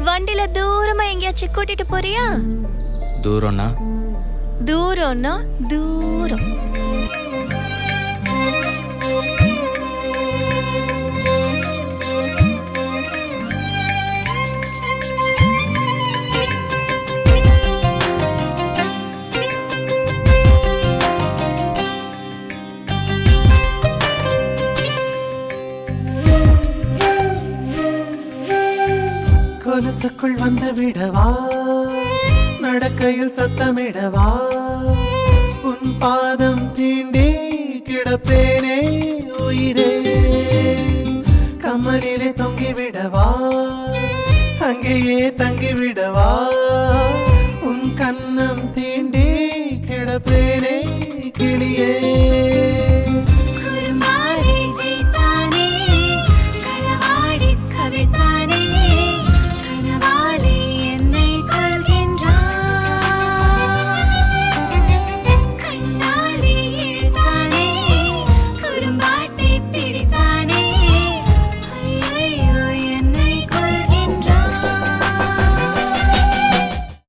வண்டில தூரமா எங்கேயாச்சும் கூட்டிட்டு போறியா? தூரம்னா தூரம்னா தூரம். கொலுசுக்குள் வந்து விடவா, நடக்கையில் சத்தமிடவா, உன் பாதம் தீண்டி கிடப்பேனே உயிரே, கம்மலிலே தொங்கி விடவா, அங்கேயே தங்கி விடவா.